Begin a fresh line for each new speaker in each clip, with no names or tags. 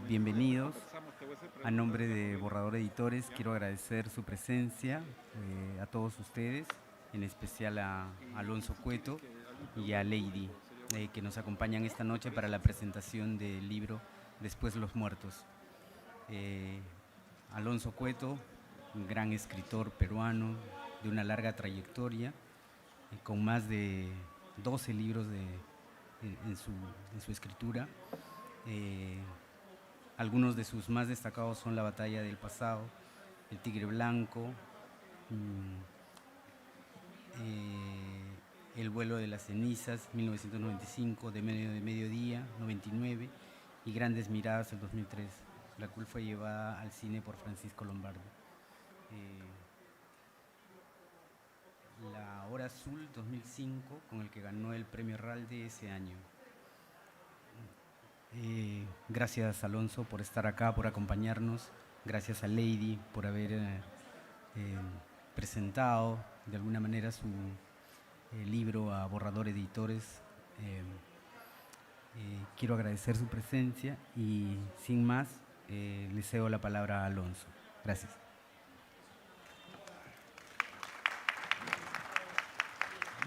Bienvenidos. A nombre de Borrador Editores quiero agradecer su presencia a todos ustedes, en especial a Alonso Cueto y a Lady, que nos acompañan esta noche para la presentación del libro Después los Muertos. Alonso Cueto, un gran escritor peruano de una larga trayectoria, con más de 12 libros en su escritura. Algunos de sus más destacados son La Batalla del Pasado, El Tigre Blanco, El Vuelo de las Cenizas, 1995, De Medio de Mediodía, 99, y Grandes Miradas, el 2003, la cual fue llevada al cine por Francisco Lombardi. La Hora Azul, 2005, con el que ganó el Premio Ralde ese año. Gracias, Alonso, por estar acá, por acompañarnos. Gracias a Lady por haber presentado de alguna manera su libro a Borrador Editores. Quiero agradecer su presencia y sin más le cedo la palabra a Alonso. Gracias.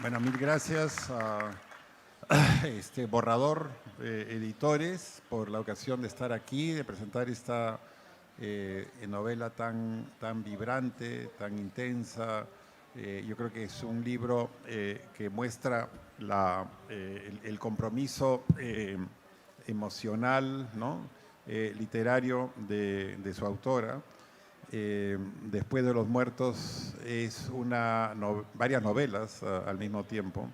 Bueno, mil gracias a Borrador Editores por la ocasión de estar aquí, de presentar esta novela tan vibrante, tan intensa. Yo creo que es un libro que muestra el compromiso emocional, ¿no? Literario de su autora. Después de los Muertos es varias novelas al mismo tiempo.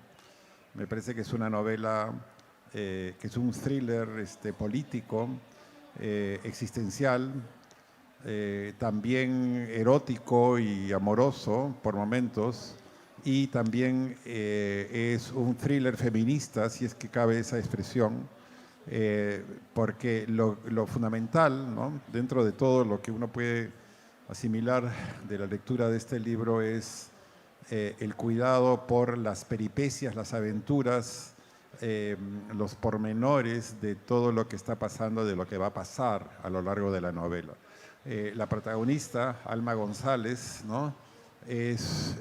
Me parece que es una novela que es un thriller político, existencial, también erótico y amoroso por momentos, y también es un thriller feminista, si es que cabe esa expresión, porque lo fundamental, ¿no?, dentro de todo lo que uno puede asimilar de la lectura de este libro es el cuidado por las peripecias, las aventuras, los pormenores de todo lo que está pasando, de lo que va a pasar a lo largo de la novela. La protagonista, Alma González, ¿no?, es,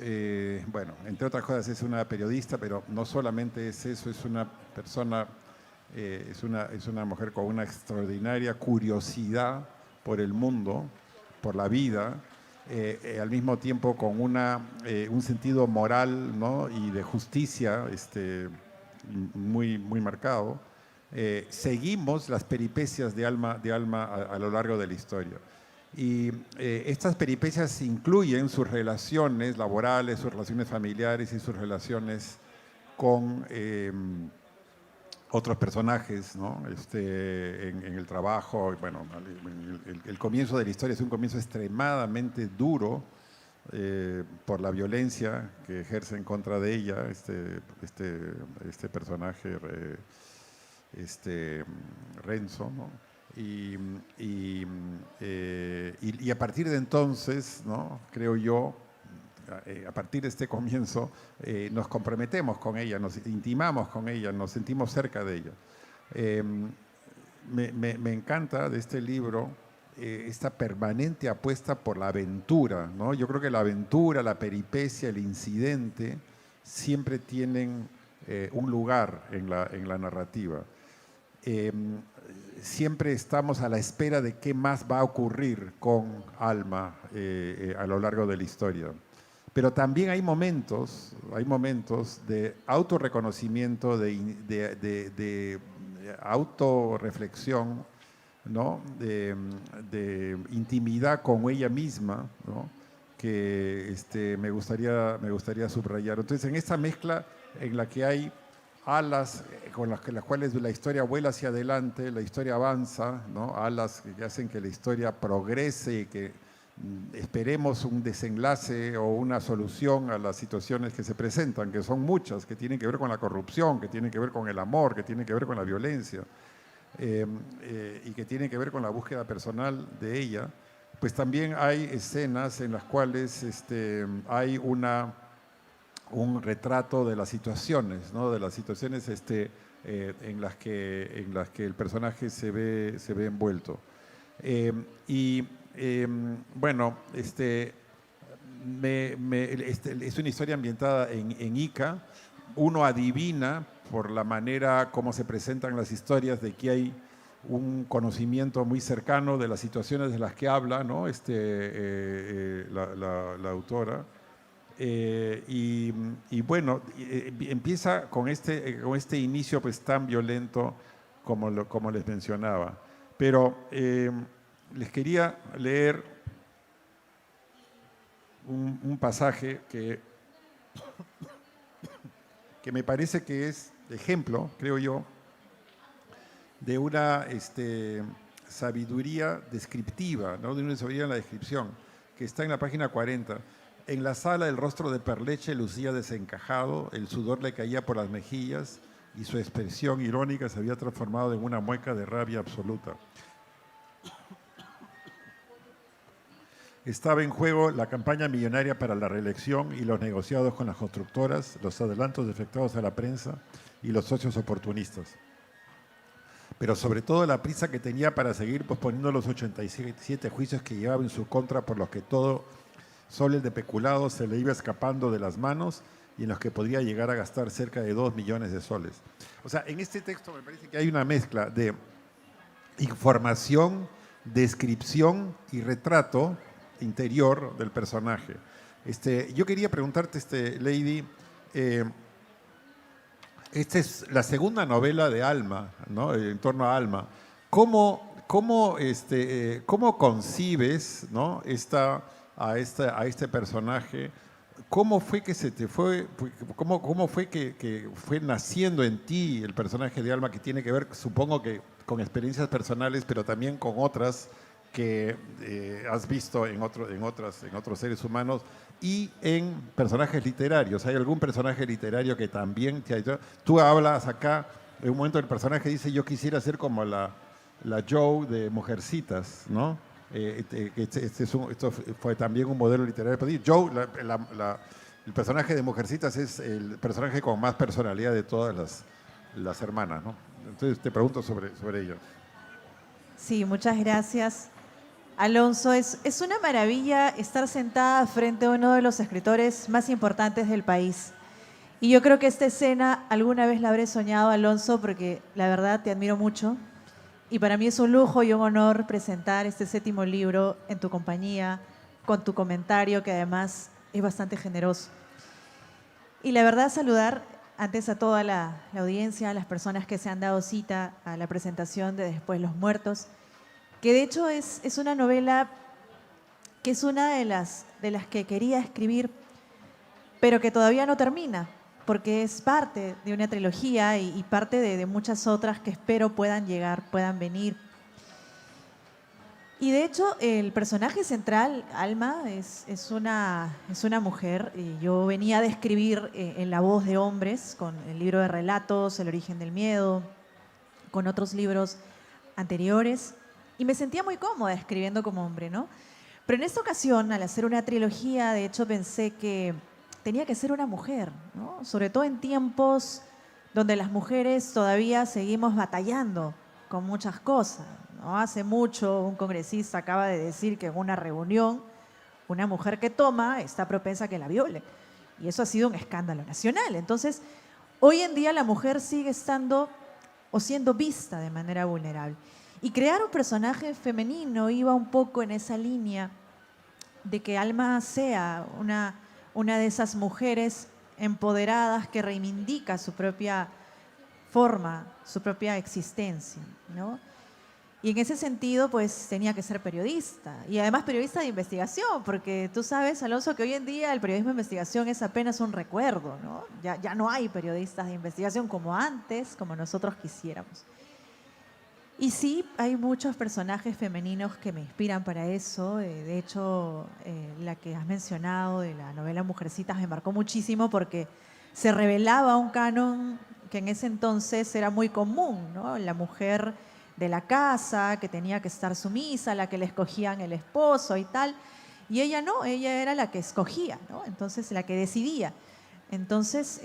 bueno, entre otras cosas es una periodista, pero no solamente es eso, es una persona, es una mujer con una extraordinaria curiosidad por el mundo, por la vida, al mismo tiempo con un sentido moral, ¿no?, y de justicia muy marcado. Seguimos las peripecias de Alma a lo largo de la historia. Y estas peripecias incluyen sus relaciones laborales, sus relaciones familiares y sus relaciones con otros personajes, ¿no?, en el trabajo. Bueno, el comienzo de la historia es un comienzo extremadamente duro por la violencia que ejerce en contra de ella este personaje, Renzo, ¿no? Y a partir de entonces, ¿no?, creo yo, a partir de este comienzo, nos comprometemos con ella, nos intimamos con ella, nos sentimos cerca de ella. Me encanta de este libro esta permanente apuesta por la aventura, ¿no? Yo creo que la aventura, la peripecia, el incidente siempre tienen un lugar en la narrativa. Siempre estamos a la espera de qué más va a ocurrir con Alma a lo largo de la historia. Pero también hay momentos de autorreconocimiento, de autorreflexión, ¿no?, de intimidad con ella misma, ¿no?, que me gustaría subrayar. Entonces, en esta mezcla en la que hay alas con las cuales la historia vuela hacia adelante, la historia avanza, ¿no?, alas que hacen que la historia progrese y que esperemos un desenlace o una solución a las situaciones que se presentan, que son muchas, que tienen que ver con la corrupción, que tienen que ver con el amor, que tienen que ver con la violencia, y que tienen que ver con la búsqueda personal de ella. Pues también hay escenas en las cuales hay un retrato de las situaciones, ¿no?, de las situaciones en las que el personaje se ve envuelto. Bueno, es una historia ambientada en Ica. Uno adivina por la manera como se presentan las historias de que hay un conocimiento muy cercano de las situaciones de las que habla, ¿no? La autora. Bueno, empieza con este inicio pues tan violento como les mencionaba. Pero les quería leer un pasaje que me parece que es ejemplo, creo yo, de una sabiduría descriptiva, ¿no? De una sabiduría en la descripción, que está en la página 40. En la sala el rostro de Perleche lucía desencajado, el sudor le caía por las mejillas y su expresión irónica se había transformado en una mueca de rabia absoluta. Estaba en juego la campaña millonaria para la reelección y los negociados con las constructoras, los adelantos efectuados a la prensa y los socios oportunistas. Pero sobre todo la prisa que tenía para seguir posponiendo los 87 juicios que llevaba en su contra, por los que todo soles de peculado se le iba escapando de las manos y en los que podría llegar a gastar cerca de 2 millones de soles. O sea, en este texto me parece que hay una mezcla de información, descripción y retrato interior del personaje. Yo quería preguntarte, Lady, esta es la segunda novela de Alma, ¿no? En torno a Alma. ¿Cómo concibes, ¿no? a este personaje? ¿Cómo fue que se te fue? ¿Cómo fue que fue naciendo en ti el personaje de Alma, que tiene que ver, supongo que con experiencias personales, pero también con otras que has visto en otros seres humanos y en personajes literarios? ¿Hay algún personaje literario que también te ha hecho? Tú hablas acá, en un momento el personaje dice: yo quisiera ser como la Joe de Mujercitas, ¿no? Esto fue también un modelo literario. Joe, el personaje de Mujercitas, es el personaje con más personalidad de todas las hermanas, ¿no? Entonces te pregunto sobre ello.
Sí, muchas gracias, Alonso. Es una maravilla estar sentada frente a uno de los escritores más importantes del país. Y yo creo que esta escena alguna vez la habré soñado, Alonso, porque la verdad te admiro mucho. Y para mí es un lujo y un honor presentar este 7º libro en tu compañía, con tu comentario, que además es bastante generoso. Y la verdad, saludar antes a toda la audiencia, a las personas que se han dado cita a la presentación de Después los Muertos, que de hecho es una novela que es una de las que quería escribir, pero que todavía no termina, porque es parte de una trilogía y parte de muchas otras que espero puedan llegar, puedan venir. Y de hecho, el personaje central, Alma, es una mujer. Yo venía de escribir en la voz de hombres, con el libro de relatos, El origen del miedo, con otros libros anteriores, y me sentía muy cómoda escribiendo como hombre, ¿no? Pero en esta ocasión, al hacer una trilogía, de hecho pensé que tenía que ser una mujer, ¿no? Sobre todo en tiempos donde las mujeres todavía seguimos batallando con muchas cosas, ¿no? Hace mucho un congresista acaba de decir que en una reunión una mujer que toma está propensa a que la violen. Y eso ha sido un escándalo nacional. Entonces, hoy en día la mujer sigue estando o siendo vista de manera vulnerable. Y crear un personaje femenino iba un poco en esa línea de que Alma sea una de esas mujeres empoderadas que reivindica su propia forma, su propia existencia, ¿no? Y en ese sentido, pues tenía que ser periodista, y además periodista de investigación, porque tú sabes, Alonso, que hoy en día el periodismo de investigación es apenas un recuerdo, ¿no? Ya no hay periodistas de investigación como antes, como nosotros quisiéramos. Y sí, hay muchos personajes femeninos que me inspiran para eso. De hecho, la que has mencionado de la novela Mujercitas me marcó muchísimo porque se revelaba un canon que en ese entonces era muy común, ¿no? La mujer de la casa, que tenía que estar sumisa, la que le escogían el esposo y tal. Y ella no, ella era la que escogía, ¿no? Entonces, la que decidía. Entonces,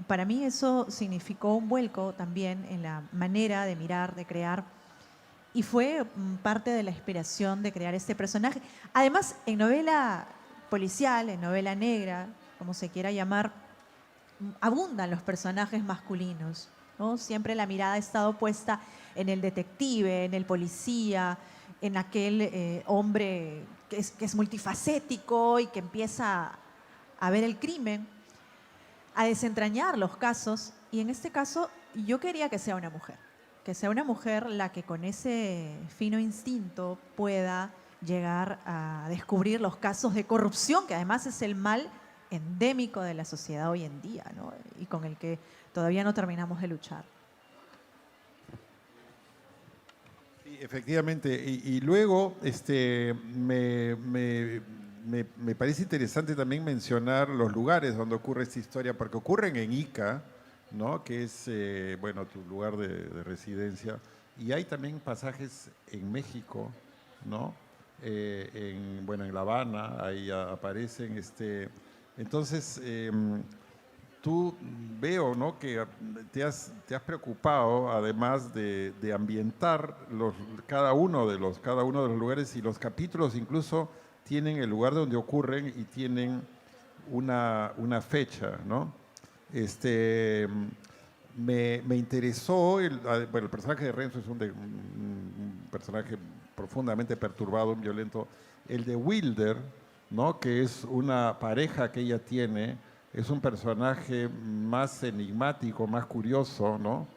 para mí eso significó un vuelco también en la manera de mirar, de crear, y fue parte de la inspiración de crear este personaje. Además, en novela policial, en novela negra, como se quiera llamar, abundan los personajes masculinos, ¿no? Siempre la mirada ha estado puesta en el detective, en el policía, en aquel hombre que es multifacético y que empieza a ver el crimen, a desentrañar los casos. Y en este caso yo quería que sea una mujer la que con ese fino instinto pueda llegar a descubrir los casos de corrupción, que además es el mal endémico de la sociedad hoy en día, ¿no? Y con el que todavía no terminamos de luchar.
Sí, efectivamente. Y luego me parece interesante también mencionar los lugares donde ocurre esta historia, porque ocurren en Ica, ¿no? Que es bueno, tu lugar de residencia, y hay también pasajes en México, ¿no? Bueno, en La Habana, ahí aparecen. Entonces, tú veo, ¿no? Que te has preocupado, además de ambientar cada uno de los lugares, y los capítulos incluso tienen el lugar donde ocurren y tienen una fecha, ¿no? Me interesó, bueno, el personaje de Renzo es un personaje profundamente perturbado, violento. El de Wilder, ¿no? Que es una pareja que ella tiene, es un personaje más enigmático, más curioso, ¿no?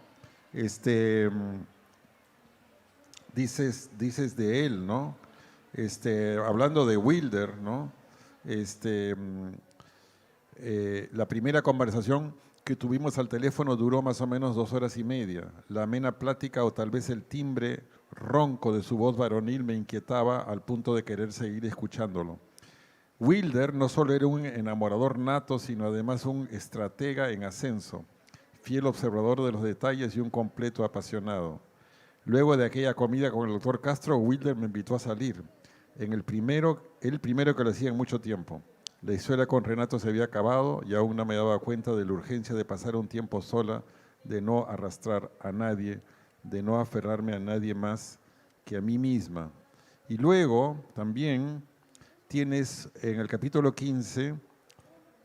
Dices de él, ¿no? Hablando de Wilder, ¿no? La primera conversación que tuvimos al teléfono duró más o menos 2 horas y media. La amena plática, o tal vez el timbre ronco de su voz varonil, me inquietaba al punto de querer seguir escuchándolo. Wilder no solo era un enamorador nato, sino además un estratega en ascenso, fiel observador de los detalles y un completo apasionado. Luego de aquella comida con el doctor Castro, Wilder me invitó a salir. El primero que lo hacía en mucho tiempo. La historia con Renato se había acabado y aún no me daba cuenta de la urgencia de pasar un tiempo sola, de no arrastrar a nadie, de no aferrarme a nadie más que a mí misma. Y luego también tienes en el capítulo 15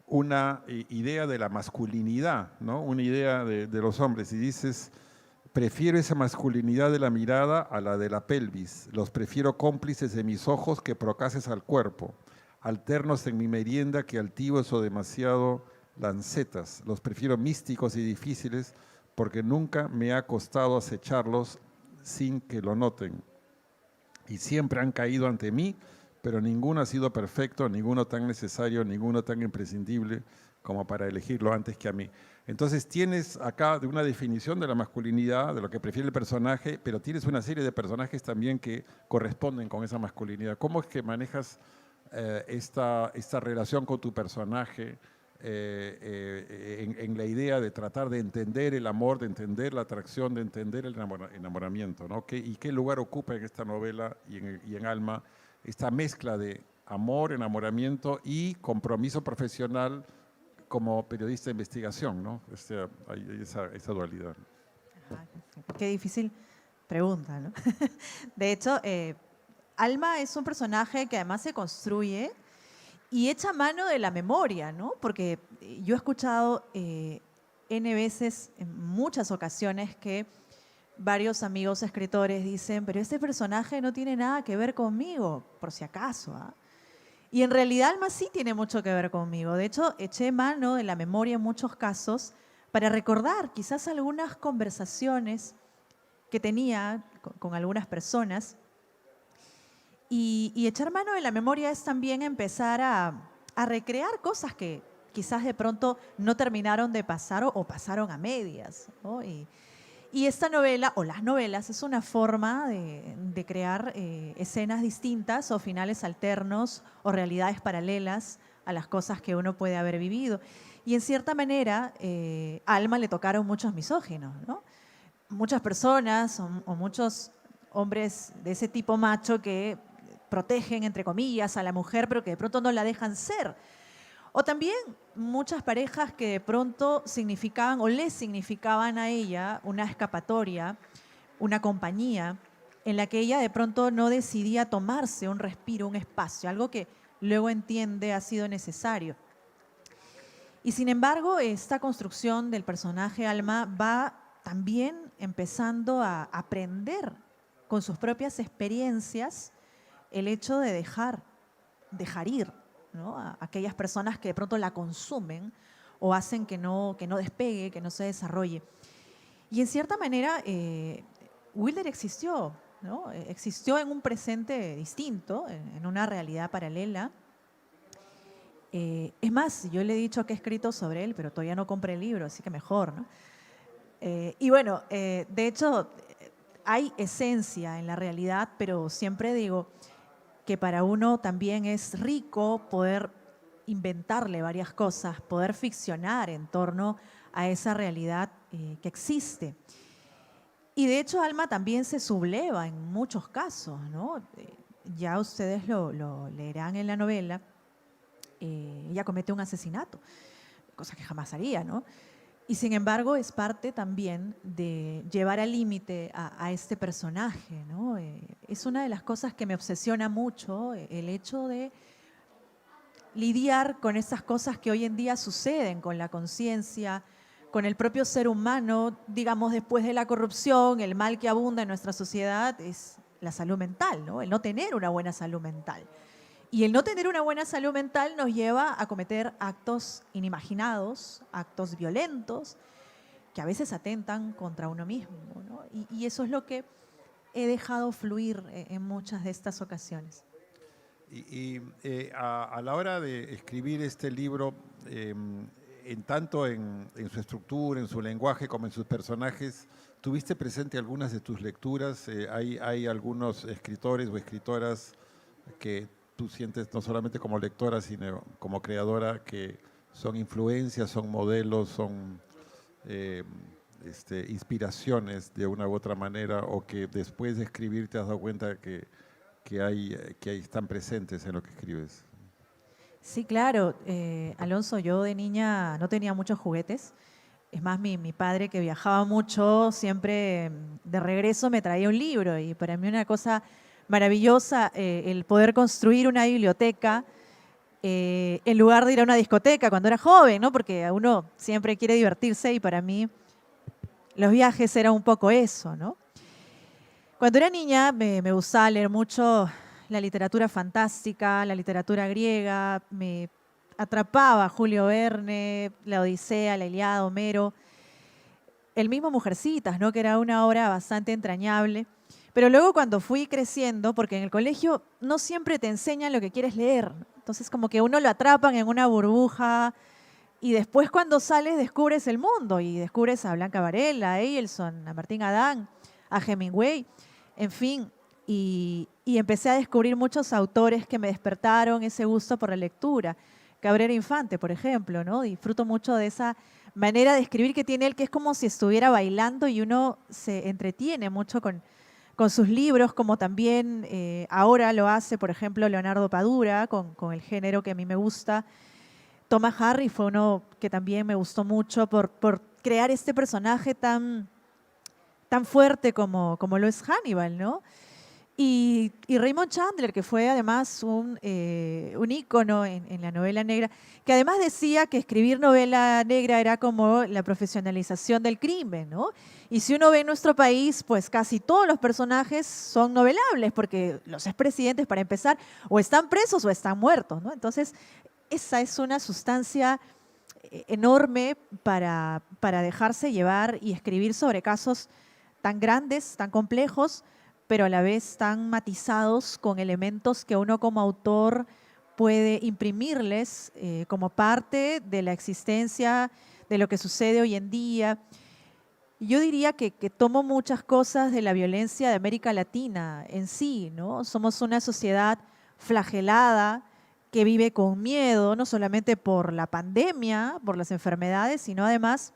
una idea de la masculinidad, ¿no? Una idea de los hombres, y dices: prefiero esa masculinidad de la mirada a la de la pelvis, los prefiero cómplices de mis ojos que procaces al cuerpo, alternos en mi merienda que altivos o demasiado lancetas, los prefiero místicos y difíciles porque nunca me ha costado acecharlos sin que lo noten. Y siempre han caído ante mí, pero ninguno ha sido perfecto, ninguno tan necesario, ninguno tan imprescindible como para elegirlo antes que a mí. Entonces tienes acá una definición de la masculinidad, de lo que prefiere el personaje, pero tienes una serie de personajes también que corresponden con esa masculinidad. ¿Cómo es que manejas esta relación con tu personaje en la idea de tratar de entender el amor, de entender la atracción, de entender el enamoramiento, ¿no? ¿Y qué lugar ocupa en esta novela y en Alma esta mezcla de amor, enamoramiento y compromiso profesional como periodista de investigación, ¿no? Hay esa dualidad.
Ajá, qué difícil pregunta, ¿no? De hecho, Alma es un personaje que además se construye y echa mano de la memoria, ¿no? Porque yo he escuchado N veces, en muchas ocasiones, que varios amigos escritores dicen: pero este personaje no tiene nada que ver conmigo, por si acaso, ¿ah? Y en realidad Alma sí tiene mucho que ver conmigo. De hecho, eché mano de la memoria en muchos casos para recordar quizás algunas conversaciones que tenía con algunas personas. Y echar mano de la memoria es también empezar a recrear cosas que quizás de pronto no terminaron de pasar o pasaron a medias, ¿no? Y esta novela, o las novelas, es una forma de crear escenas distintas o finales alternos o realidades paralelas a las cosas que uno puede haber vivido. Y en cierta manera, a Alma le tocaron muchos misóginos, ¿no? Muchas personas o muchos hombres de ese tipo macho que protegen, entre comillas, a la mujer, pero que de pronto no la dejan ser. O también muchas parejas que de pronto significaban o le significaban a ella una escapatoria, una compañía, en la que ella de pronto no decidía tomarse un respiro, un espacio, algo que luego entiende ha sido necesario. Y sin embargo, esta construcción del personaje Alma va también empezando a aprender con sus propias experiencias el hecho de dejar ir, ¿no? A aquellas personas que de pronto la consumen o hacen que no despegue, que no se desarrolle. Y en cierta manera, Wilder existió, ¿no? Existió en un presente distinto, en una realidad paralela. Es más, yo le he dicho que he escrito sobre él, pero todavía no compré el libro, así que mejor, ¿no? Y bueno, de hecho, hay esencia en la realidad, pero siempre digo que para uno también es rico poder inventarle varias cosas, poder ficcionar en torno a esa realidad que existe. Y de hecho, Alma también se subleva en muchos casos, ¿no? Ya ustedes lo leerán en la novela. Ella comete un asesinato, cosa que jamás haría, ¿no? Y sin embargo es parte también de llevar al límite a este personaje, ¿no? Es una de las cosas que me obsesiona mucho, el hecho de lidiar con esas cosas que hoy en día suceden con la conciencia, con el propio ser humano, digamos, después de la corrupción, el mal que abunda en nuestra sociedad es la salud mental, ¿no? El no tener una buena salud mental. Y el no tener una buena salud mental nos lleva a cometer actos inimaginados, actos violentos, que a veces atentan contra uno mismo, ¿no? Y eso es lo que he dejado fluir en muchas de estas ocasiones.
A la hora de escribir este libro, tanto en su estructura, en su lenguaje, como en sus personajes, ¿tuviste presente algunas de tus lecturas? Hay algunos escritores o escritoras que tú sientes no solamente como lectora, sino como creadora, que son influencias, son modelos, son inspiraciones de una u otra manera, o que después de escribir te has dado cuenta que están presentes en lo que escribes?
Sí, claro. Alonso, yo de niña no tenía muchos juguetes. Es más, mi padre, que viajaba mucho, siempre de regreso me traía un libro, y para mí una cosa maravillosa el poder construir una biblioteca en lugar de ir a una discoteca cuando era joven, ¿no? Porque uno siempre quiere divertirse, y para mí los viajes eran un poco eso, ¿no? Cuando era niña me gustaba leer mucho la literatura fantástica, la literatura griega, me atrapaba Julio Verne, la Odisea, la Ilíada, Homero, el mismo Mujercitas, ¿no? Que era una obra bastante entrañable. Pero luego, cuando fui creciendo, porque en el colegio no siempre te enseñan lo que quieres leer, ¿no? Entonces como que uno lo atrapan en una burbuja, y después cuando sales descubres el mundo y descubres a Blanca Varela, a Eilson, a Martín Adán, a Hemingway, en fin, y empecé a descubrir muchos autores que me despertaron ese gusto por la lectura. Cabrera Infante, por ejemplo, ¿no? Disfruto mucho de esa manera de escribir que tiene él, que es como si estuviera bailando, y uno se entretiene mucho con sus libros, como también ahora lo hace, por ejemplo, Leonardo Padura, con el género que a mí me gusta. Thomas Hardy fue uno que también me gustó mucho por crear este personaje tan fuerte como lo es Hannibal, ¿no? Y Raymond Chandler, que fue además un ícono en la novela negra, que además decía que escribir novela negra era como la profesionalización del crimen, ¿no? Y si uno ve en nuestro país, pues casi todos los personajes son novelables, porque los expresidentes, para empezar, o están presos o están muertos, ¿no? Entonces, esa es una sustancia enorme para dejarse llevar y escribir sobre casos tan grandes, tan complejos, pero a la vez tan matizados con elementos que uno como autor puede imprimirles como parte de la existencia, de lo que sucede hoy en día. Yo diría que tomo muchas cosas de la violencia de América Latina en sí, ¿no? Somos una sociedad flagelada, que vive con miedo, no solamente por la pandemia, por las enfermedades, sino además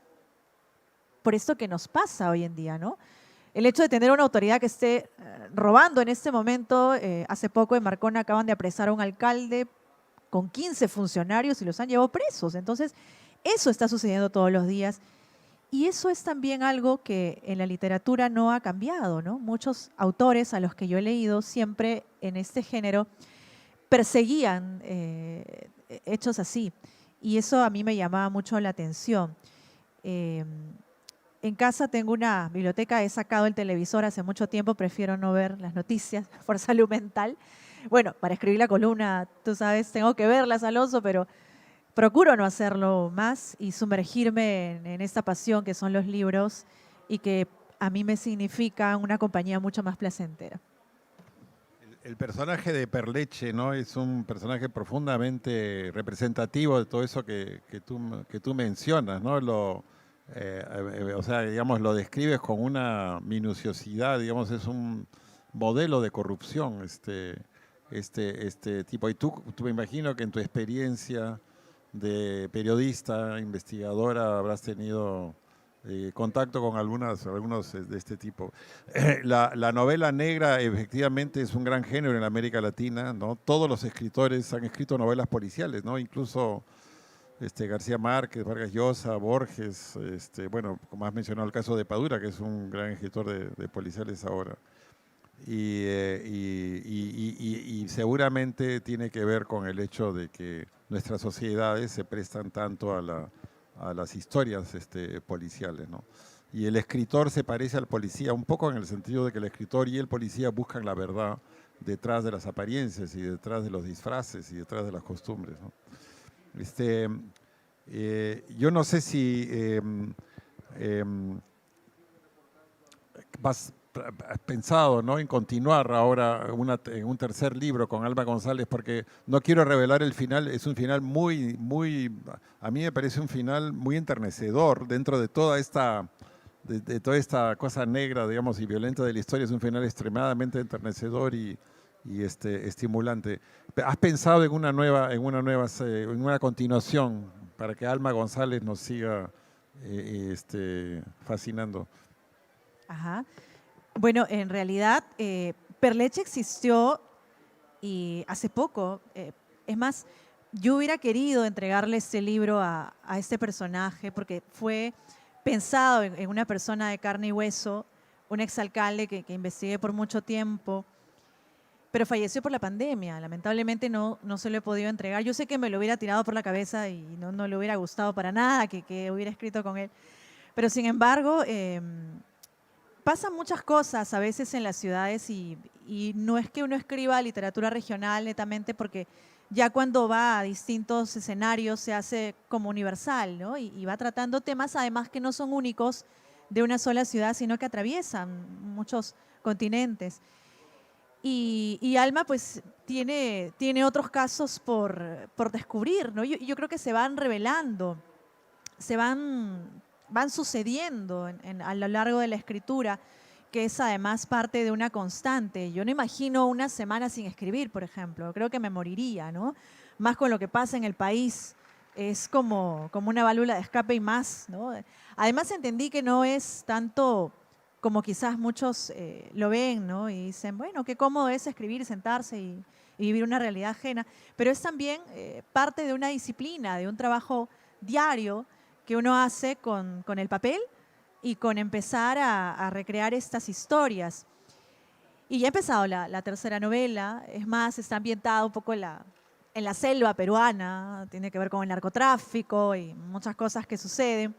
por esto que nos pasa hoy en día, ¿no? El hecho de tener una autoridad que esté robando en este momento. Hace poco en Marcona acaban de apresar a un alcalde con 15 funcionarios y los han llevado presos. Entonces, eso está sucediendo todos los días. Y eso es también algo que en la literatura no ha cambiado, ¿no? Muchos autores a los que yo he leído siempre en este género perseguían hechos así. Y eso a mí me llamaba mucho la atención. En casa tengo una biblioteca, he sacado el televisor hace mucho tiempo, prefiero no ver las noticias por salud mental. Bueno, para escribir la columna, tú sabes, tengo que verlas, Alonso, pero procuro no hacerlo más y sumergirme en esta pasión que son los libros y que a mí me significa una compañía mucho más placentera.
El personaje de Perleche, ¿no? Es un personaje profundamente representativo de todo eso que tú mencionas, ¿no? O sea, digamos, lo describes con una minuciosidad, digamos, es un modelo de corrupción este tipo. Y tú me imagino que en tu experiencia de periodista, investigadora, habrás tenido contacto con algunos de este tipo. La novela negra efectivamente es un gran género en América Latina, ¿no? Todos los escritores han escrito novelas policiales, ¿no? Incluso García Márquez, Vargas Llosa, Borges, bueno, como has mencionado el caso de Padura, que es un gran escritor de policiales ahora. Y seguramente tiene que ver con el hecho de que nuestras sociedades se prestan tanto a las historias policiales, ¿no? Y el escritor se parece al policía un poco en el sentido de que el escritor y el policía buscan la verdad detrás de las apariencias y detrás de los disfraces y detrás de las costumbres, ¿no? Yo no sé si has pensado, ¿no?, en continuar ahora en un tercer libro con Alma González, porque no quiero revelar el final, es un final a mí me parece un final muy enternecedor dentro de toda esta cosa negra, digamos, y violenta de la historia. Es un final extremadamente enternecedor y estimulante. ¿Has pensado en una continuación para que Alma González nos siga fascinando?
Ajá. Bueno, en realidad, Perleche existió y hace poco. Es más, yo hubiera querido entregarle este libro a este personaje porque fue pensado en una persona de carne y hueso, un exalcalde que investigué por mucho tiempo, pero falleció por la pandemia. Lamentablemente no se lo he podido entregar. Yo sé que me lo hubiera tirado por la cabeza y no le hubiera gustado para nada que hubiera escrito con él. Pero sin embargo, pasan muchas cosas a veces en las ciudades y no es que uno escriba literatura regional netamente, porque ya cuando va a distintos escenarios se hace como universal, ¿no? Y va tratando temas además que no son únicos de una sola ciudad, sino que atraviesan muchos continentes. Y Alma pues tiene otros casos por descubrir, ¿no? Yo creo que se van revelando, van sucediendo a lo largo de la escritura, que es además parte de una constante. Yo no imagino una semana sin escribir, por ejemplo. Creo que me moriría, ¿no? Más con lo que pasa en el país. Es como una válvula de escape y más, ¿no? Además entendí que no es tanto como quizás muchos lo ven, ¿no? Y dicen, bueno, qué cómodo es escribir, sentarse y vivir una realidad ajena. Pero es también parte de una disciplina, de un trabajo diario que uno hace con el papel y con empezar a recrear estas historias. Y ya ha empezado la tercera novela. Es más, está ambientada un poco en la selva peruana, tiene que ver con el narcotráfico y muchas cosas que suceden.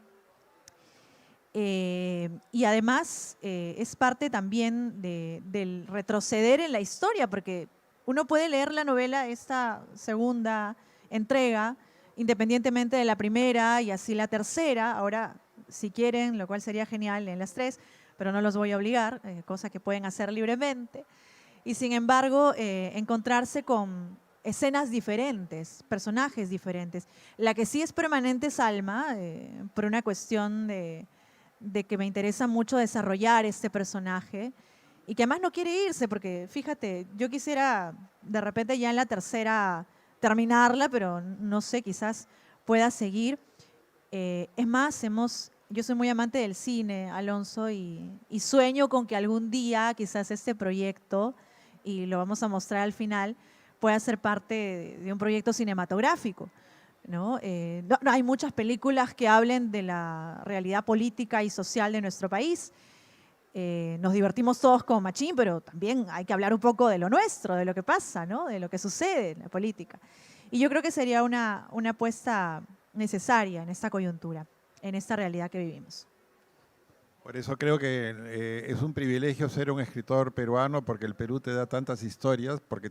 Y además es parte también del retroceder en la historia, porque uno puede leer la novela, esta segunda entrega, independientemente de la primera y así la tercera. Ahora, si quieren, lo cual sería genial, en las tres, pero no los voy a obligar, cosa que pueden hacer libremente. Y sin embargo, encontrarse con escenas diferentes, personajes diferentes. La que sí es permanente es Alma, por una cuestión de que me interesa mucho desarrollar este personaje y que además no quiere irse, porque fíjate, yo quisiera de repente ya en la tercera terminarla, pero no sé, quizás pueda seguir. Es más, yo soy muy amante del cine, Alonso, y sueño con que algún día quizás este proyecto, y lo vamos a mostrar al final, pueda ser parte de un proyecto cinematográfico, ¿no? No, hay muchas películas que hablen de la realidad política y social de nuestro país. Nos divertimos todos con Machín, pero también hay que hablar un poco de lo nuestro, de lo que pasa, ¿no? De lo que sucede en la política. Y yo creo que sería una apuesta necesaria en esta coyuntura, en esta realidad que vivimos.
Por eso creo que es un privilegio ser un escritor peruano, porque el Perú te da tantas historias, porque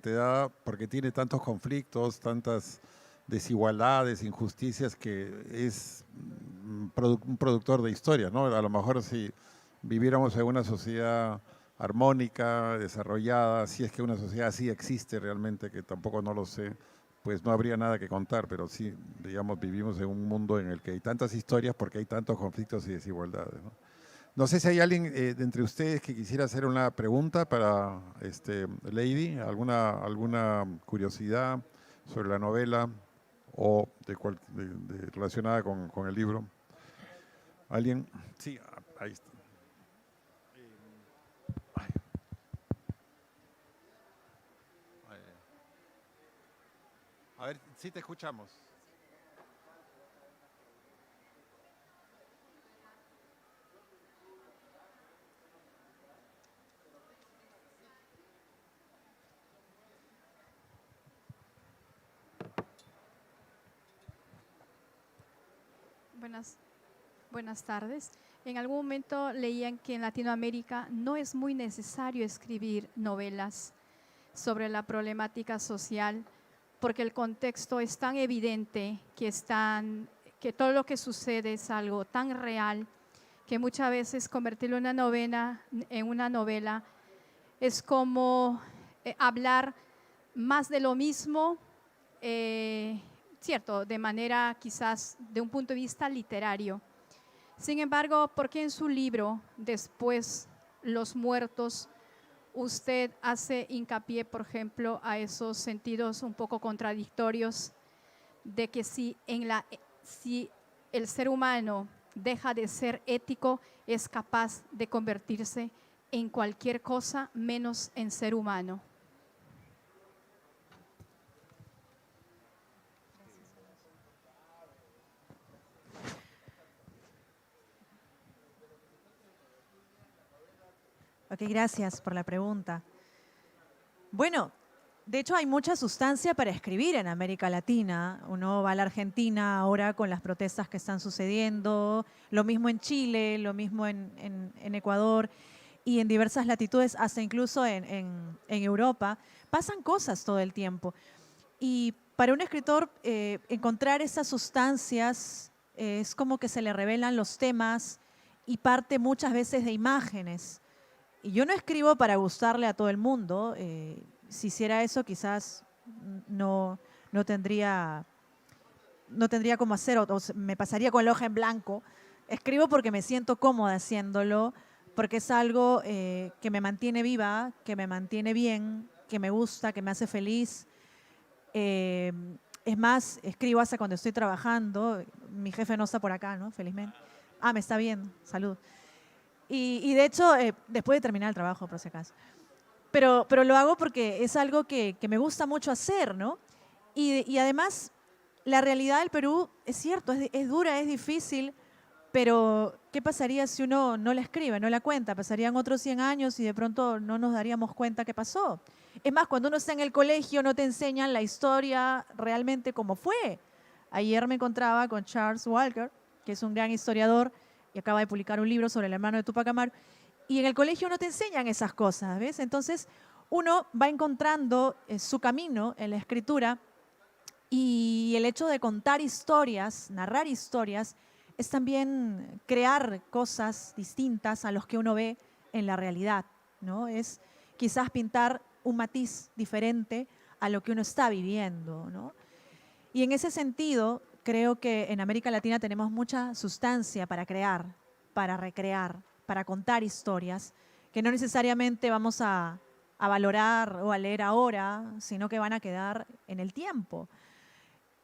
tiene tantos conflictos, tantas desigualdades, injusticias, que es un productor de historias, ¿no? A lo mejor si viviéramos en una sociedad armónica, desarrollada, si es que una sociedad así existe realmente, que tampoco no lo sé, pues no habría nada que contar, pero sí, digamos, vivimos en un mundo en el que hay tantas historias porque hay tantos conflictos y desigualdades, ¿no? No sé si hay alguien de entre ustedes que quisiera hacer una pregunta para Lady, alguna curiosidad sobre la novela o relacionada con el libro. ¿Alguien? Sí, ahí está. A ver, sí te escuchamos.
Buenas tardes. En algún momento leían que en Latinoamérica no es muy necesario escribir novelas sobre la problemática social porque el contexto es tan evidente que todo lo que sucede es algo tan real que muchas veces convertirlo en una novela es como hablar más de lo mismo, cierto, de manera quizás de un punto de vista literario. Sin embargo, ¿por qué en su libro, Después los muertos, usted hace hincapié, por ejemplo, a esos sentidos un poco contradictorios de que si el ser humano deja de ser ético, es capaz de convertirse en cualquier cosa menos en ser humano?
Ok, gracias por la pregunta. Bueno, de hecho hay mucha sustancia para escribir en América Latina. Uno va a la Argentina ahora con las protestas que están sucediendo, lo mismo en Chile, lo mismo en Ecuador y en diversas latitudes, hasta incluso en Europa. Pasan cosas todo el tiempo. Y para un escritor encontrar esas sustancias es como que se le revelan los temas y parte muchas veces de imágenes. Y yo no escribo para gustarle a todo el mundo. Si hiciera eso, quizás no, no tendría, no tendría cómo hacer, o me pasaría con la hoja en blanco. Escribo porque me siento cómoda haciéndolo, porque es algo que me mantiene viva, que me mantiene bien, que me gusta, que me hace feliz. Eh, es más, escribo hasta cuando estoy trabajando. Mi jefe no está por acá, ¿no? Felizmente. Ah, me está viendo. Salud. Y de hecho, después de terminar el trabajo, por si acaso. Pero lo hago porque es algo que me gusta mucho hacer, ¿no? Y además, la realidad del Perú es cierto, es dura, es difícil, pero ¿qué pasaría si uno no la escribe, no la cuenta? Pasarían otros 100 años y de pronto no nos daríamos cuenta qué pasó. Es más, cuando uno está en el colegio no te enseñan la historia realmente como fue. Ayer me encontraba con Charles Walker, que es un gran historiador y acaba de publicar un libro sobre el hermano de Tupac Amaru, y en el colegio no te enseñan esas cosas, ¿ves? Entonces uno va encontrando su camino en la escritura y el hecho de contar historias, narrar historias, es también crear cosas distintas a los que uno ve en la realidad, ¿no? Es quizás pintar un matiz diferente a lo que uno está viviendo, ¿no? Y en ese sentido, creo que en América Latina tenemos mucha sustancia para crear, para recrear, para contar historias que no necesariamente vamos a valorar o a leer ahora, sino que van a quedar en el tiempo.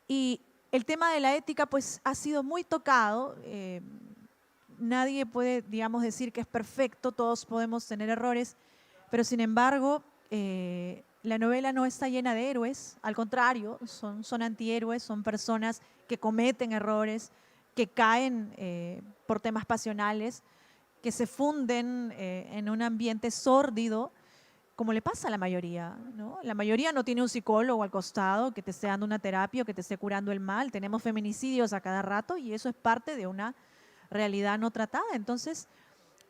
Y el tema de la ética pues ha sido muy tocado. Nadie puede, digamos, decir que es perfecto, todos podemos tener errores, pero sin embargo la novela no está llena de héroes, al contrario, son antihéroes, son personas que cometen errores, que caen por temas pasionales, que se funden en un ambiente sórdido, como le pasa a la mayoría, ¿no? La mayoría no tiene un psicólogo al costado que te esté dando una terapia o que te esté curando el mal. Tenemos feminicidios a cada rato y eso es parte de una realidad no tratada. Entonces,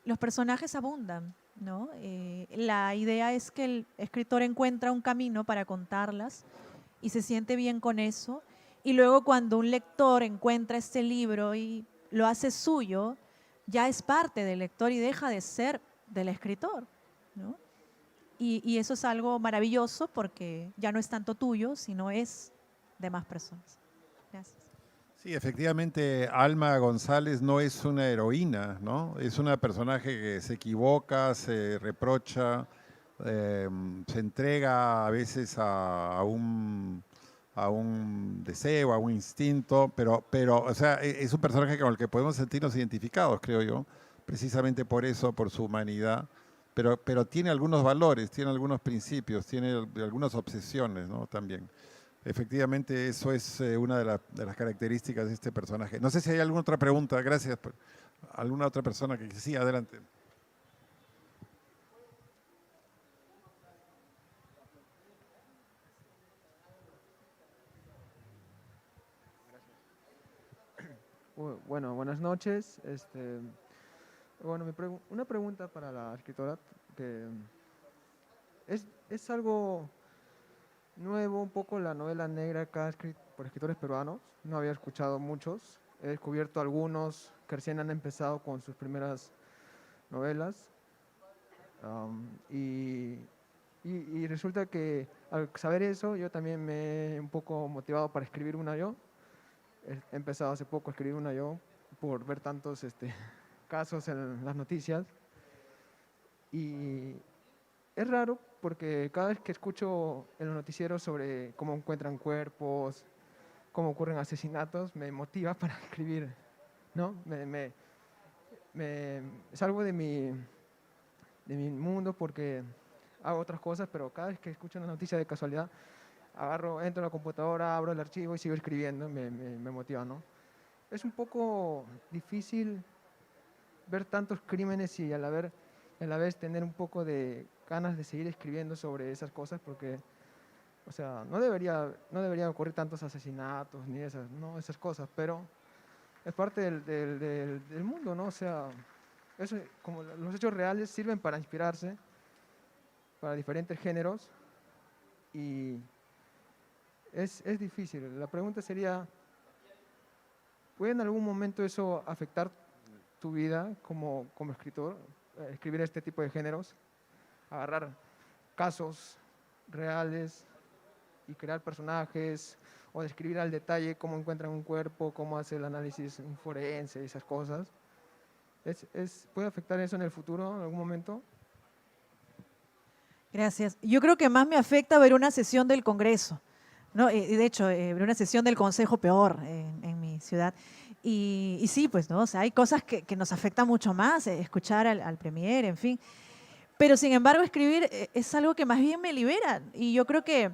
los personajes abundan, ¿no? La idea es que el escritor encuentra un camino para contarlas y se siente bien con eso. Y luego cuando un lector encuentra este libro y lo hace suyo, ya es parte del lector y deja de ser del escritor, ¿no? Y eso es algo maravilloso porque ya no es tanto tuyo, sino es de más personas. Gracias.
Sí, efectivamente, Alma González no es una heroína, ¿no? Es una personaje que se equivoca, se reprocha, se entrega a veces a un deseo, a un instinto, pero, o sea, es un personaje con el que podemos sentirnos identificados, creo yo, precisamente por eso, por su humanidad, pero tiene algunos valores, tiene algunos principios, tiene algunas obsesiones, ¿no? También. Efectivamente, eso es una de las características de este personaje. No sé si hay alguna otra pregunta. Gracias. ¿Alguna otra persona que sí? Adelante.
Bueno, buenas noches. Bueno, una pregunta para la escritora, que es algo nuevo un poco la novela negra acá por escritores peruanos. No había escuchado muchos. He descubierto algunos que recién han empezado con sus primeras novelas. Y resulta que al saber eso, yo también me he un poco motivado para escribir una yo. He empezado hace poco a escribir una yo por ver tantos casos en las noticias. Y es raro porque cada vez que escucho en los noticieros sobre cómo encuentran cuerpos, cómo ocurren asesinatos, me motiva para escribir, ¿no? Es algo de mi mundo porque hago otras cosas, pero cada vez que escucho una noticia de casualidad, entro a la computadora, abro el archivo y sigo escribiendo, me motiva, ¿no? Es un poco difícil ver tantos crímenes y a la vez tener un poco de ganas de seguir escribiendo sobre esas cosas porque, o sea, no debería ocurrir tantos asesinatos ni esas cosas, pero es parte del mundo, ¿no? O sea, como los hechos reales sirven para inspirarse para diferentes géneros y es difícil. La pregunta sería, ¿puede en algún momento eso afectar tu vida como escritor? Escribir este tipo de géneros, agarrar casos reales y crear personajes o describir al detalle cómo encuentran un cuerpo, cómo hace el análisis un forense, esas cosas. ¿Puede afectar eso en el futuro, en algún momento?
Gracias. Yo creo que más me afecta ver una sesión del Congreso, ¿no? De hecho, ver una sesión del Consejo peor en mi ciudad. Y sí, pues, ¿no? O sea, hay cosas que nos afectan mucho más, escuchar al premier, en fin. Pero, sin embargo, escribir es algo que más bien me libera. Y yo creo que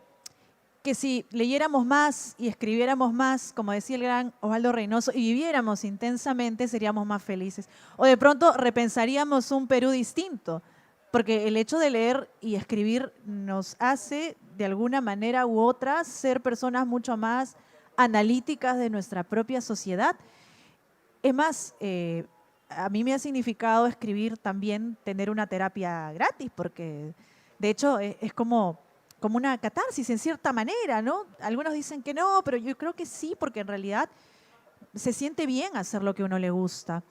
si leyéramos más y escribiéramos más, como decía el gran Osvaldo Reynoso, y viviéramos intensamente, seríamos más felices. O de pronto repensaríamos un Perú distinto, porque el hecho de leer y escribir nos hace, de alguna manera u otra, ser personas mucho más analíticas de nuestra propia sociedad. Es más, a mí me ha significado escribir también tener una terapia gratis, porque de hecho es como una catarsis en cierta manera, ¿no? Algunos dicen que no, pero yo creo que sí, porque en realidad se siente bien hacer lo que a uno le gusta.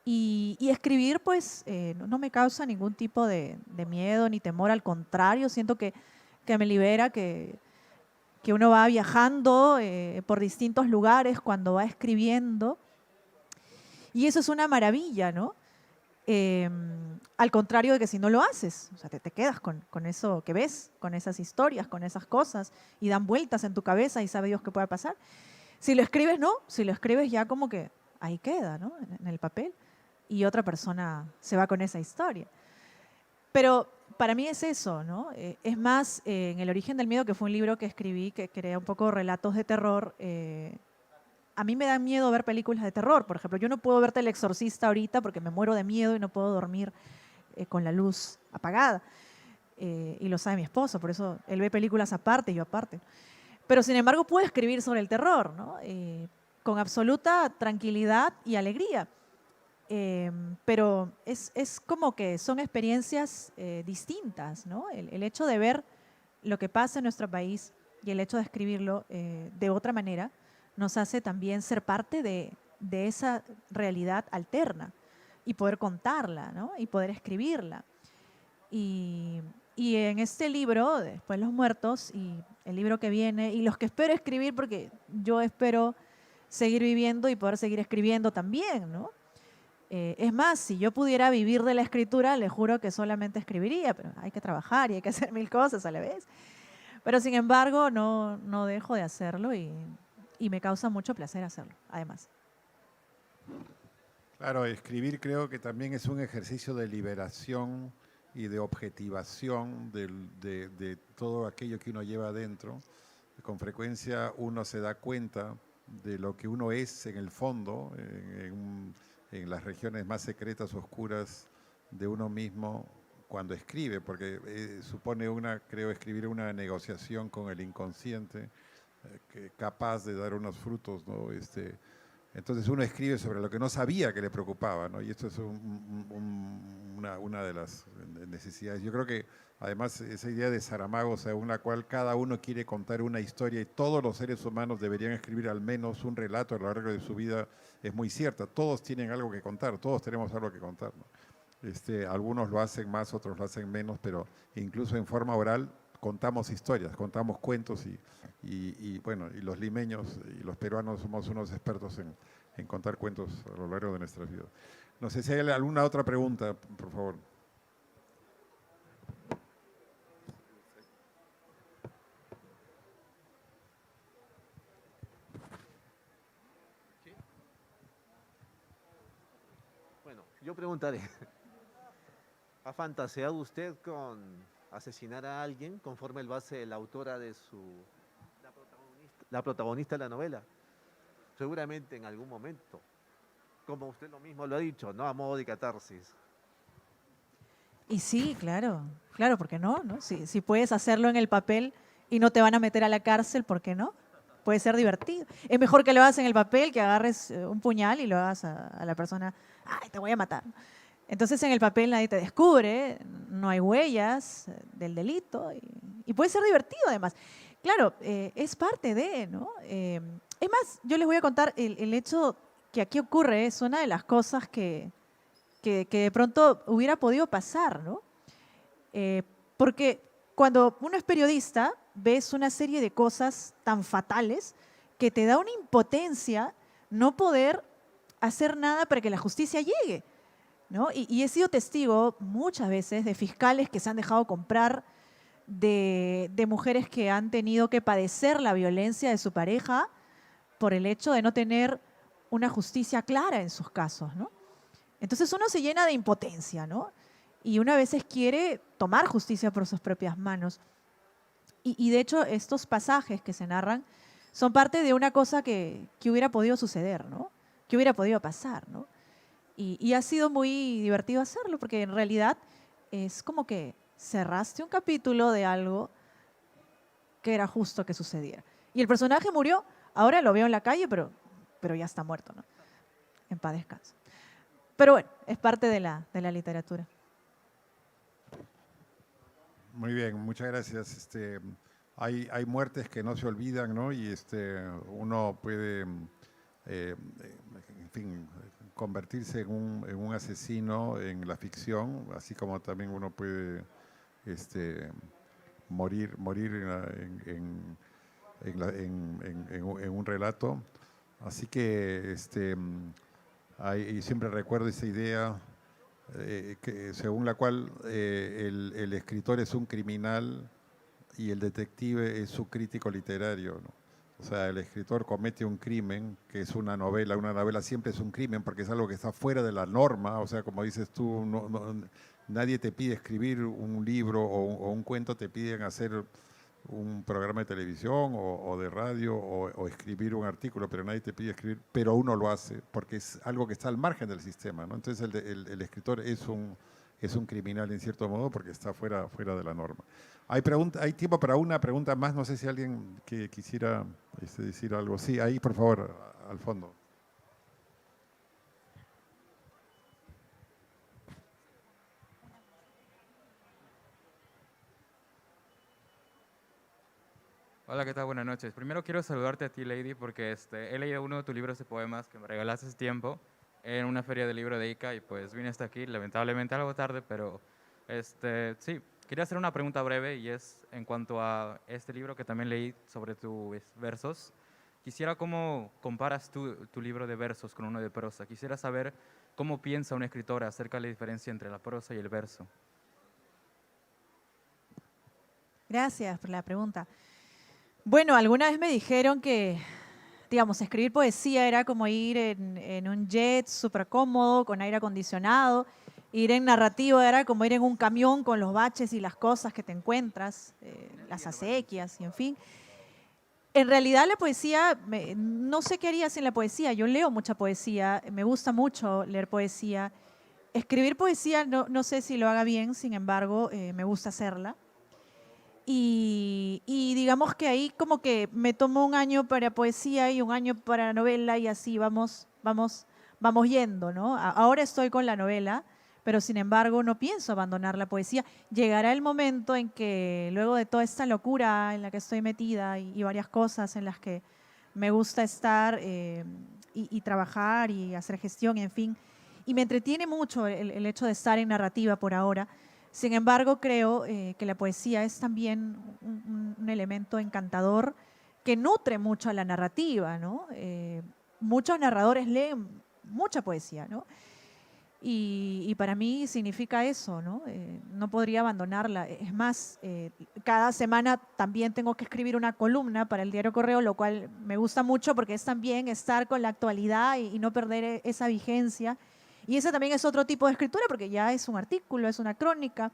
Y escribir, pues, no me causa ningún tipo de miedo ni temor, al contrario, siento que me libera, que uno va viajando por distintos lugares cuando va escribiendo. Y eso es una maravilla, ¿no? Al contrario de que si no lo haces, o sea, te quedas con eso que ves, con esas historias, con esas cosas, y dan vueltas en tu cabeza y sabe Dios qué puede pasar. Si lo escribes, no, si lo escribes ya como que ahí queda, ¿no? En el papel, y otra persona se va con esa historia. Pero para mí es eso, ¿no? Es más, en El origen del miedo, que fue un libro que escribí, que crea un poco relatos de terror, a mí me da miedo ver películas de terror. Por ejemplo, yo no puedo verte El Exorcista ahorita porque me muero de miedo y no puedo dormir con la luz apagada. Y lo sabe mi esposo, por eso él ve películas aparte y yo aparte. Pero sin embargo puedo escribir sobre el terror, ¿no? Con absoluta tranquilidad y alegría. Pero es como que son experiencias distintas, ¿no? El hecho de ver lo que pasa en nuestro país y el hecho de escribirlo de otra manera nos hace también ser parte de esa realidad alterna y poder contarla, ¿no? Y poder escribirla. Y en este libro, Después los muertos, y el libro que viene, y los que espero escribir, porque yo espero seguir viviendo y poder seguir escribiendo también, ¿no? Es más, si yo pudiera vivir de la escritura, le juro que solamente escribiría, pero hay que trabajar y hay que hacer 1000 cosas a la vez. Pero sin embargo, no dejo de hacerlo y me causa mucho placer hacerlo, además.
Claro, escribir creo que también es un ejercicio de liberación y de objetivación de todo aquello que uno lleva adentro. Con frecuencia uno se da cuenta de lo que uno es en el fondo, en las regiones más secretas, oscuras de uno mismo cuando escribe, porque supone creo, escribir una negociación con el inconsciente capaz de dar unos frutos, ¿no? Entonces uno escribe sobre lo que no sabía que le preocupaba, ¿no? Y esto es una de las necesidades. Yo creo que además esa idea de Saramago, según la cual cada uno quiere contar una historia y todos los seres humanos deberían escribir al menos un relato a lo largo de su vida, es muy cierta. Todos tienen algo que contar, todos tenemos algo que contar, ¿no? Algunos lo hacen más, otros lo hacen menos, pero incluso en forma oral contamos historias, contamos cuentos y bueno, y los limeños y los peruanos somos unos expertos en contar cuentos a lo largo de nuestras vidas. No sé si hay alguna otra pregunta, por favor.
Bueno, yo preguntaré, ¿ha fantaseado usted con asesinar a alguien conforme lo hace la autora de la protagonista de la novela? Seguramente en algún momento, como usted lo mismo lo ha dicho, ¿no? A modo de catarsis.
Y sí, claro, claro, ¿por qué no? ¿No? Si puedes hacerlo en el papel y no te van a meter a la cárcel, ¿por qué no? Puede ser divertido. Es mejor que lo hagas en el papel, que agarres un puñal y lo hagas a la persona, ¡ay, te voy a matar! Entonces en el papel nadie te descubre, no hay huellas del delito y puede ser divertido además. Claro, es parte de, ¿no? Es más, yo les voy a contar el hecho que aquí ocurre, es una de las cosas que de pronto hubiera podido pasar, ¿no? Porque cuando uno es periodista, ves una serie de cosas tan fatales que te da una impotencia no poder hacer nada para que la justicia llegue, ¿no? Y he sido testigo muchas veces de fiscales que se han dejado comprar, de mujeres que han tenido que padecer la violencia de su pareja por el hecho de no tener una justicia clara en sus casos, ¿no? Entonces uno se llena de impotencia, ¿no? Y uno a veces quiere tomar justicia por sus propias manos. Y de hecho estos pasajes que se narran son parte de una cosa que hubiera podido suceder, ¿no? Que hubiera podido pasar, ¿no? Y ha sido muy divertido hacerlo porque en realidad es como que cerraste un capítulo de algo que era justo que sucediera. Y el personaje murió, ahora lo veo en la calle, pero ya está muerto, ¿no? En paz descanse. Pero bueno, es parte de la literatura.
Muy bien, muchas gracias. Hay muertes que no se olvidan, ¿no? Y uno puede, en fin, convertirse en un asesino en la ficción, así como también uno puede morir en un relato. Así que y siempre recuerdo esa idea según la cual el escritor es un criminal y el detective es su crítico literario, ¿no? O sea, el escritor comete un crimen, que es una novela siempre es un crimen porque es algo que está fuera de la norma, o sea, como dices tú, Nadie te pide escribir un libro o un cuento, te piden hacer un programa de televisión o de radio o escribir un artículo, pero nadie te pide escribir, pero uno lo hace porque es algo que está al margen del sistema, ¿no? Entonces el escritor es un criminal en cierto modo porque está fuera de la norma. Hay tiempo para una pregunta más, no sé si alguien que quisiera decir algo. Sí, ahí por favor, al fondo.
Hola, ¿qué tal? Buenas noches. Primero quiero saludarte a ti, Lady, porque he leído uno de tus libros de poemas que me regalaste hace tiempo en una feria de libro de Ica y pues vine hasta aquí, lamentablemente algo tarde, pero sí, quería hacer una pregunta breve y es en cuanto a este libro que también leí sobre tus versos. Quisiera cómo comparas tu libro de versos con uno de prosa. Quisiera saber cómo piensa un escritor acerca de la diferencia entre la prosa y el verso.
Gracias por la pregunta. Bueno, alguna vez me dijeron que, digamos, escribir poesía era como ir en un jet súper cómodo, con aire acondicionado. Ir en narrativa era como ir en un camión con los baches y las cosas que te encuentras, las acequias y en fin. En realidad la poesía, no sé qué haría sin la poesía. Yo leo mucha poesía, me gusta mucho leer poesía. Escribir poesía no sé si lo haga bien, sin embargo, me gusta hacerla. Y digamos que ahí como que me tomo un año para poesía y un año para novela y así vamos yendo, ¿no? Ahora estoy con la novela, pero sin embargo no pienso abandonar la poesía. Llegará el momento en que luego de toda esta locura en la que estoy metida y varias cosas en las que me gusta estar y trabajar y hacer gestión, en fin, y me entretiene mucho el hecho de estar en narrativa por ahora. Sin embargo, creo que la poesía es también un elemento encantador que nutre mucho a la narrativa, ¿no? Muchos narradores leen mucha poesía, ¿no? Y para mí significa eso, ¿no? No podría abandonarla. Es más, cada semana también tengo que escribir una columna para el diario Correo, lo cual me gusta mucho porque es también estar con la actualidad y no perder esa vigencia. Y ese también es otro tipo de escritura porque ya es un artículo, es una crónica.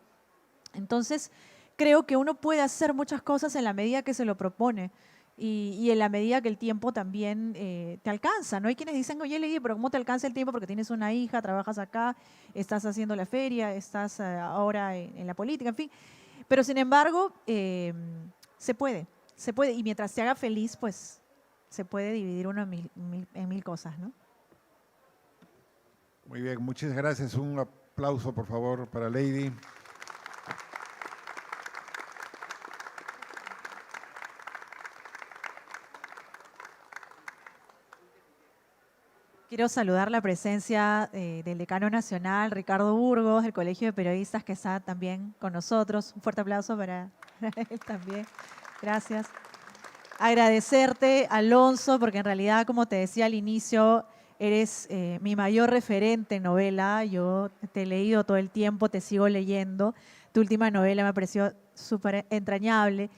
Entonces, creo que uno puede hacer muchas cosas en la medida que se lo propone y en la medida que el tiempo también te alcanza, ¿no? Hay quienes dicen, oye, Lady, pero ¿cómo te alcanza el tiempo? Porque tienes una hija, trabajas acá, estás haciendo la feria, estás ahora en la política, en fin. Pero sin embargo, se puede. Y mientras te haga feliz, pues se puede dividir uno en mil cosas, ¿no?
Muy bien, muchas gracias. Un aplauso, por favor, para Lady.
Quiero saludar la presencia del decano nacional, Ricardo Burgos, del Colegio de Periodistas, que está también con nosotros. Un fuerte aplauso para él también. Gracias. Agradecerte, Alonso, porque en realidad, como te decía al inicio, eres mi mayor referente en novela. Yo te he leído todo el tiempo, te sigo leyendo. Tu última novela me pareció súper entrañable.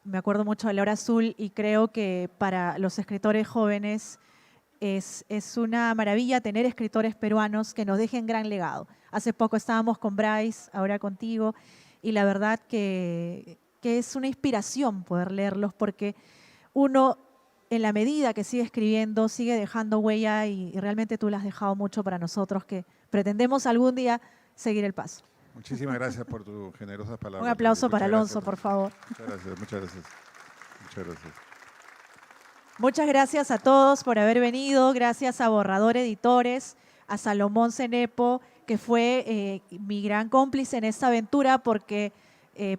Me acuerdo mucho de La Hora Azul y creo que para los escritores jóvenes es una maravilla tener escritores peruanos que nos dejen gran legado. Hace poco estábamos con Bryce, ahora contigo, y la verdad que es una inspiración poder leerlos porque uno, en la medida que sigue escribiendo, sigue dejando huella y realmente tú la has dejado mucho para nosotros que pretendemos algún día seguir el paso.
Muchísimas gracias por tus generosas palabras.
Un aplauso
Muchas
para Alonso,
gracias.
por favor.
Muchas gracias, muchas gracias. Muchas gracias.
Muchas gracias a todos por haber venido. Gracias a Borrador Editores, a Salomón Cenepo, que fue mi gran cómplice en esta aventura porque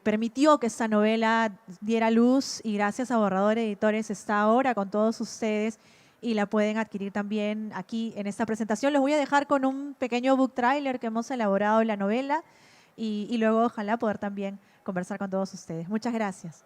permitió que esta novela diera luz y gracias a Borrador Editores está ahora con todos ustedes y la pueden adquirir también aquí en esta presentación. Los voy a dejar con un pequeño book trailer que hemos elaborado en la novela y luego ojalá poder también conversar con todos ustedes. Muchas gracias.